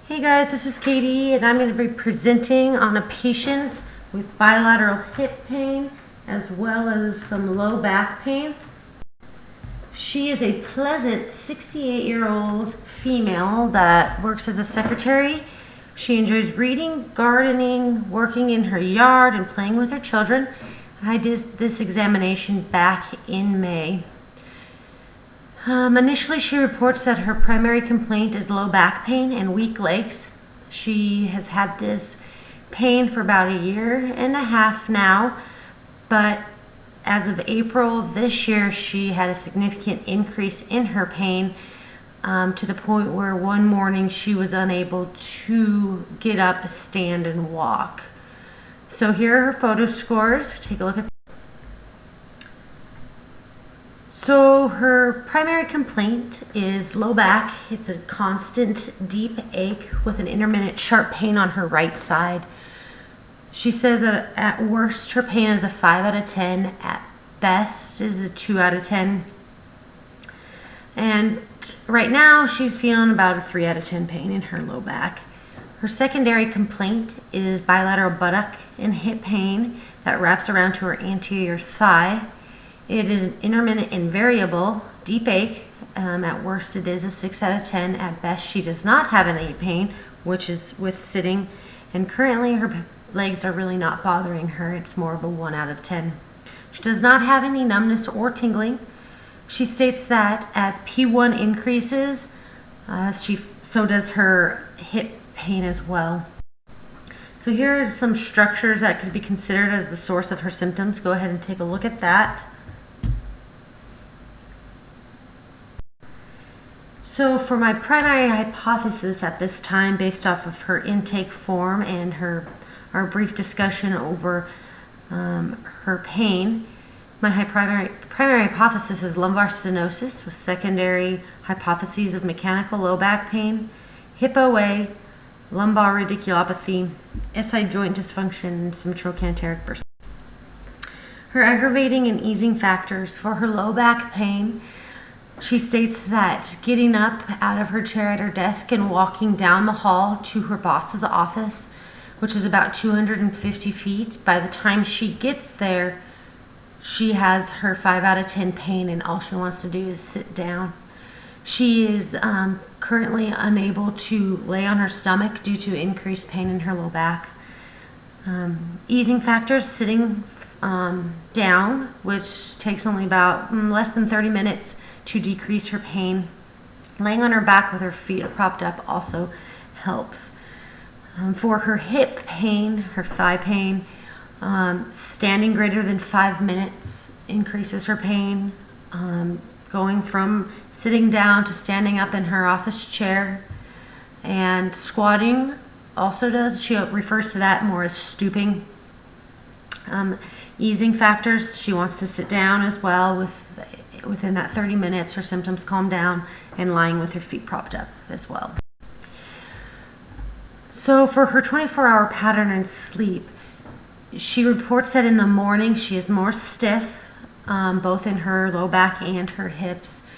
Hey guys, this is Katie and I'm going to be presenting on a patient with bilateral hip pain as well as some low back pain. She is a pleasant 68-year-old female that works as a secretary. She enjoys reading, gardening, working in her yard, and playing with her children. I did this examination back in May. Initially, she reports that her primary complaint is low back pain and weak legs. She has had this pain for about a year and a half now, but as of April of this year, she had a significant increase in her pain to the point where one morning she was unable to get up, stand, and walk. So here are her photo scores. Take a look at this. So her primary complaint is low back. It's a constant deep ache with an intermittent sharp pain on her right side. She says that at worst her pain is a 5 out of 10, at best is a 2 out of 10. And right now she's feeling about a 3 out of 10 pain in her low back. Her secondary complaint is bilateral buttock and hip pain that wraps around to her anterior thigh. It is an intermittent and variable deep ache. At worst, it is a 6 out of 10. At best, she does not have any pain, which is with sitting. And currently, her legs are really not bothering her. It's more of a 1 out of 10. She does not have any numbness or tingling. She states that as P1 increases, so does her hip pain as well. So here are some structures that could be considered as the source of her symptoms. Go ahead and take a look at that. So for my primary hypothesis at this time, based off of her intake form and our brief discussion over her pain, my primary hypothesis is lumbar stenosis with secondary hypotheses of mechanical low back pain, hip OA, lumbar radiculopathy, SI joint dysfunction, and some trochanteric burst. Her aggravating and easing factors for her low back pain, she states that getting up out of her chair at her desk and walking down the hall to her boss's office, which is about 250 feet, by the time she gets there, she has her 5 out of 10 pain and all she wants to do is sit down. She is currently unable to lay on her stomach due to increased pain in her low back. Easing factors, sitting down, which takes only about less than 30 minutes to decrease her pain. Laying on her back with her feet propped up also helps. For her hip pain, her thigh pain, standing greater than 5 minutes increases her pain. Going from sitting down to standing up in her office chair, and squatting also does. She refers to that more as stooping. Easing factors, she wants to sit down as well. Within that 30 minutes, her symptoms calm down, and lying with her feet propped up as well. So for her 24-hour pattern and sleep, she reports that in the morning she is more stiff, both in her low back and her hips,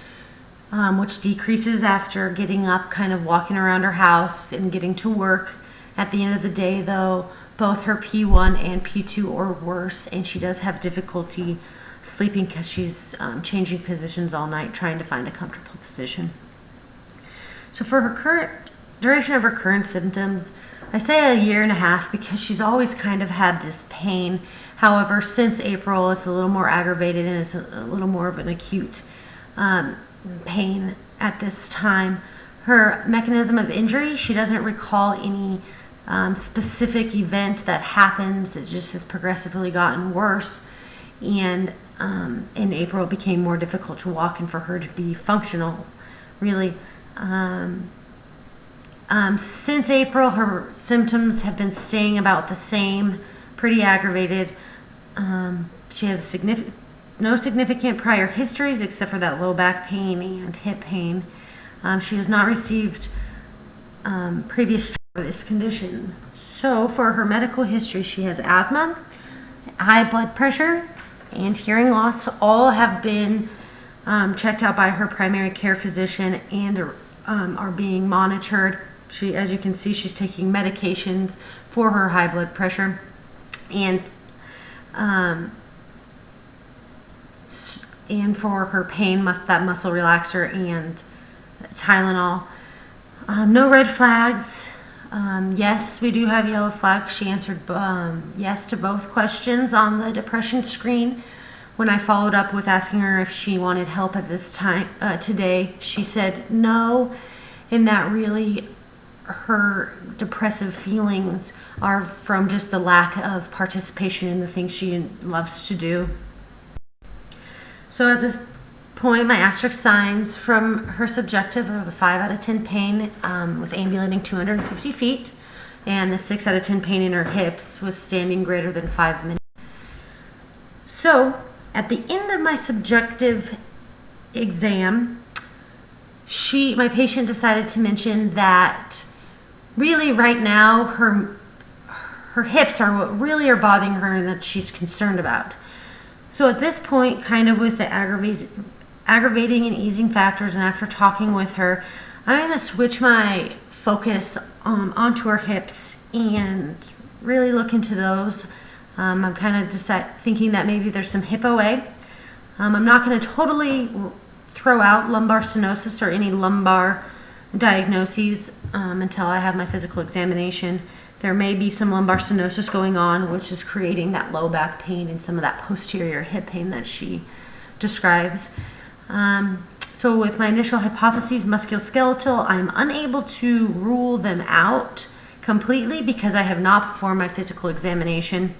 which decreases after getting up, kind of walking around her house and getting to work. At the end of the day, though, both her P1 and P2 are worse, and she does have difficulty sleeping because she's changing positions all night, trying to find a comfortable position. So for her current duration of her current symptoms, I say a year and a half because she's always kind of had this pain. However, since April, it's a little more aggravated and it's a little more of an acute pain at this time. Her mechanism of injury, she doesn't recall any specific event that happens. It just has progressively gotten worse. And in April, it became more difficult to walk and for her to be functional, really. Since April, her symptoms have been staying about the same, pretty aggravated. She has no significant prior histories except for that low back pain and hip pain. She has not received previous treatment for this condition. So for her medical history, she has asthma, high blood pressure, and hearing loss. All have been checked out by her primary care physician and are being monitored. as you can see, she's taking medications for her high blood pressure, and for her pain, that muscle relaxer and Tylenol. No red flags. Yes, we do have yellow flags. She answered yes to both questions on the depression screen. When I followed up with asking her if she wanted help at this time today, she said no, and that really her depressive feelings are from just the lack of participation in the things she loves to do. So at this point, my asterisk signs from her subjective are the 5 out of 10 pain with ambulating 250 feet, and the 6 out of 10 pain in her hips with standing greater than 5 minutes. So at the end of my subjective exam, my patient decided to mention that really right now her hips are what really are bothering her and that she's concerned about. So at this point, kind of with the aggravating and easing factors, and after talking with her, I'm going to switch my focus onto her hips and really look into those. I'm kind of thinking that maybe there's some hip OA. I'm not going to totally throw out lumbar stenosis or any lumbar diagnoses until I have my physical examination. There may be some lumbar stenosis going on, which is creating that low back pain and some of that posterior hip pain that she describes. So with my initial hypotheses, musculoskeletal, I'm unable to rule them out completely because I have not performed my physical examination.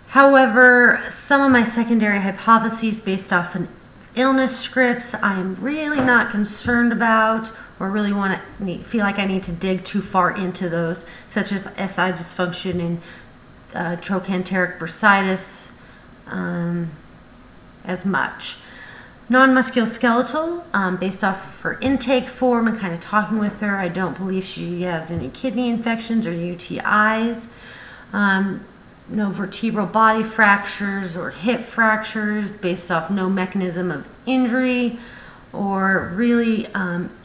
However, some of my secondary hypotheses based off an illness scripts I'm really not concerned about, or really feel like I need to dig too far into those, such as SI dysfunction and trochanteric bursitis as much. Non-musculoskeletal, based off of her intake form and kind of talking with her, I don't believe she has any kidney infections or UTIs. No vertebral body fractures or hip fractures based off no mechanism of injury, or really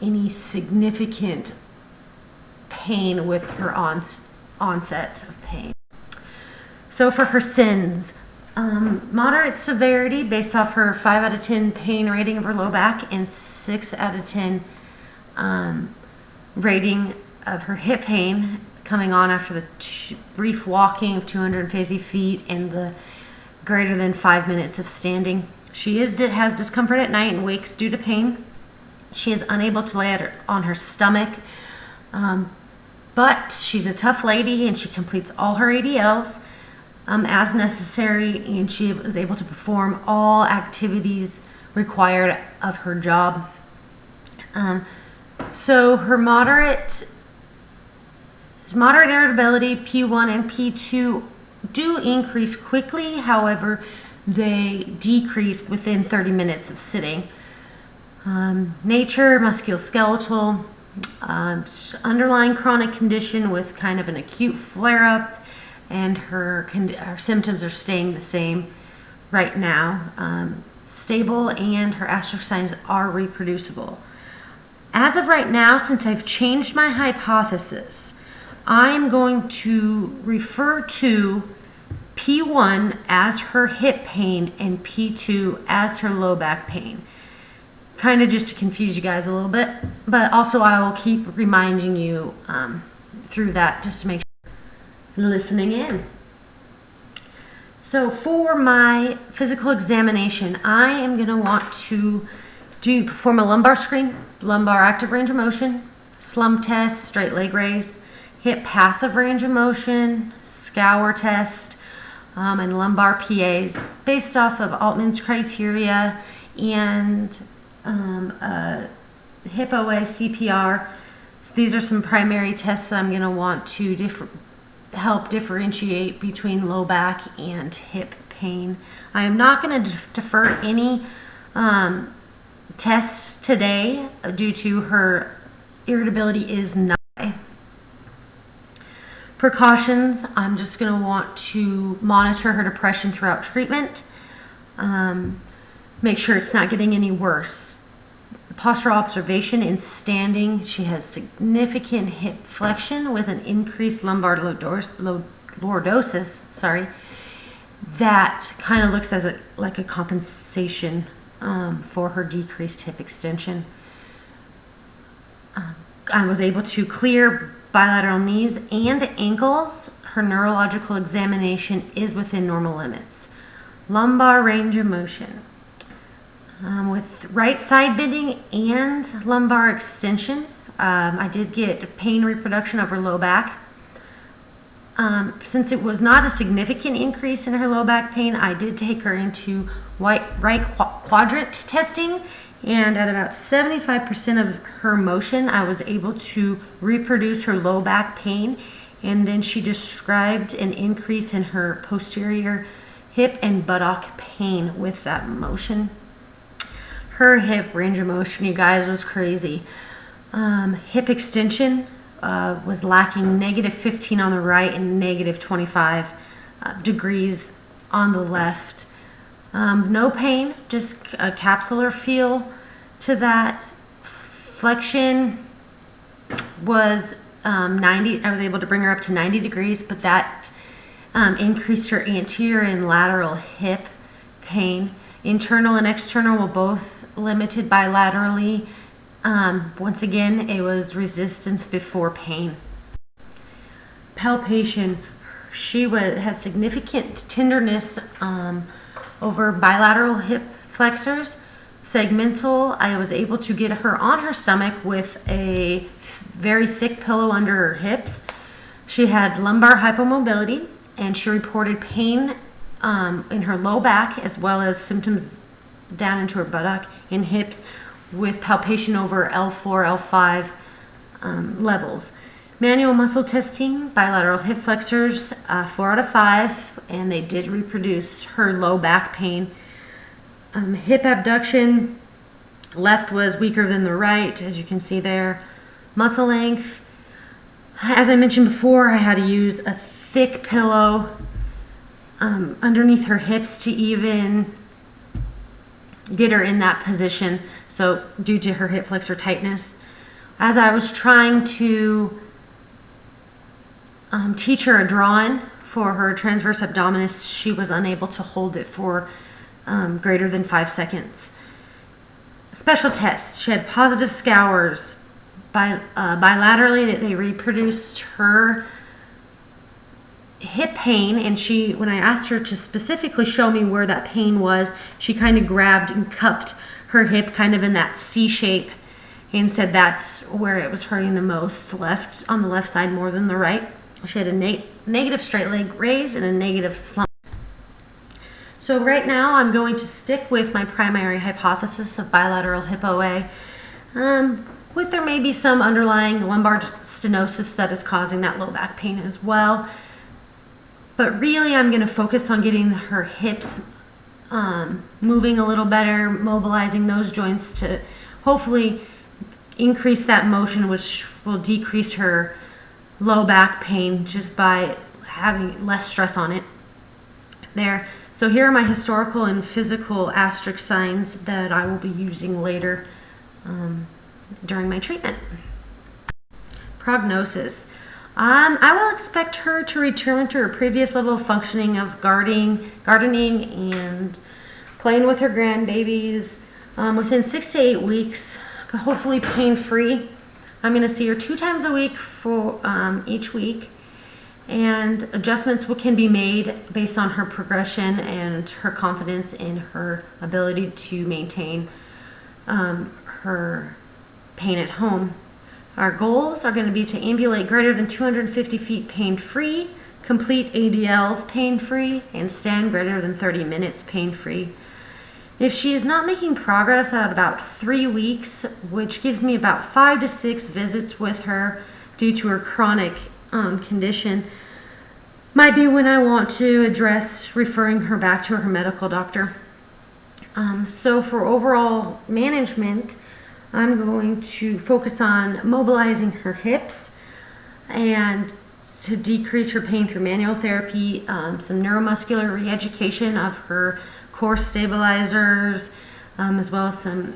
any significant pain with her onset of pain. So for her CENs, moderate severity based off her 5 out of 10 pain rating of her low back and 6 out of 10 rating of her hip pain coming on after the brief walking of 250 feet and the greater than 5 minutes of standing. She has discomfort at night and wakes due to pain. She is unable to lay on her stomach, but she's a tough lady and she completes all her ADLs as necessary, and she is able to perform all activities required of her job. So her moderate irritability, P1 and P2, do increase quickly. However, they decrease within 30 minutes of sitting. Nature, musculoskeletal, underlying chronic condition with kind of an acute flare-up, and her symptoms are staying the same right now. Stable, and her asterisk signs are reproducible. As of right now, since I've changed my hypothesis, I'm going to refer to P1 as her hip pain and P2 as her low back pain. Kind of just to confuse you guys a little bit, but also I will keep reminding you through that just to make sure you're listening in. So for my physical examination, I am going to want to perform a lumbar screen, lumbar active range of motion, slump test, straight leg raise, hip passive range of motion, scour test, and lumbar PAs based off of Altman's criteria and hip OA CPR. So these are some primary tests that I'm going to want to help differentiate between low back and hip pain. I am not going to defer any tests today due to her irritability is not. Precautions, I'm just going to want to monitor her depression throughout treatment. Make sure it's not getting any worse. postural observation in standing. She has significant hip flexion with an increased lumbar lordosis. That kind of looks as like a compensation for her decreased hip extension. I was able to clear bilateral knees and ankles. Her neurological examination is within normal limits. Lumbar range of motion. With right side bending and lumbar extension, I did get pain reproduction of her low back. Since it was not a significant increase in her low back pain, I did take her into right quadrant testing, and at about 75% of her motion, I was able to reproduce her low back pain, and then she described an increase in her posterior hip and buttock pain with that motion. Her hip range of motion, you guys, was crazy. Hip extension was lacking -15 on the right and -25 degrees on the left. No pain, just a capsular feel to that. Flexion was 90. I was able to bring her up to 90 degrees, but that increased her anterior and lateral hip pain. Internal and external were both limited bilaterally. Once again, it was resistance before pain. Palpation. She had significant tenderness over bilateral hip flexors. Segmental, I was able to get her on her stomach with a very thick pillow under her hips. She had lumbar hypomobility, and she reported pain in her low back, as well as symptoms down into her buttock and hips, with palpation over L4, L5 levels. Manual muscle testing, bilateral hip flexors, 4 out of 5, and they did reproduce her low back pain. Hip abduction, left was weaker than the right, as you can see there. Muscle length, as I mentioned before, I had to use a thick pillow underneath her hips to even get her in that position, so due to her hip flexor tightness. As I was trying to teach her a drawing for her transverse abdominis, she was unable to hold it for greater than 5 seconds. Special tests. She had positive scours. Bilaterally, that they reproduced her hip pain, and when I asked her to specifically show me where that pain was, she kind of grabbed and cupped her hip kind of in that C shape and said that's where it was hurting the most, on the left side more than the right. She had a negative straight leg raise and a negative slump. So right now I'm going to stick with my primary hypothesis of bilateral hip OA. With there may be some underlying lumbar stenosis that is causing that low back pain as well. But really, I'm going to focus on getting her hips moving a little better, mobilizing those joints to hopefully increase that motion, which will decrease her low back pain just by having less stress on it. There. So here are my historical and physical asterisk signs that I will be using later during my treatment. Prognosis. I will expect her to return to her previous level of functioning of gardening and playing with her grandbabies within 6 to 8 weeks, but hopefully pain-free. I'm going to see her 2 times a week for each week, and adjustments can be made based on her progression and her confidence in her ability to maintain her pain at home. Our goals are going to be to ambulate greater than 250 feet pain-free, complete ADLs pain-free, and stand greater than 30 minutes pain-free. If she is not making progress at about 3 weeks, which gives me about 5 to 6 visits with her due to her chronic condition, might be when I want to address referring her back to her medical doctor. So for overall management, I'm going to focus on mobilizing her hips and to decrease her pain through manual therapy, some neuromuscular re-education of her core stabilizers, as well as some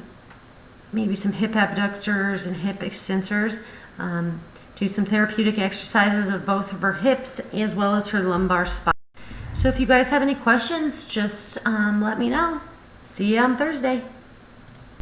maybe some hip abductors and hip extensors. Do some therapeutic exercises of both of her hips as well as her lumbar spine. So if you guys have any questions, just let me know. See you on Thursday.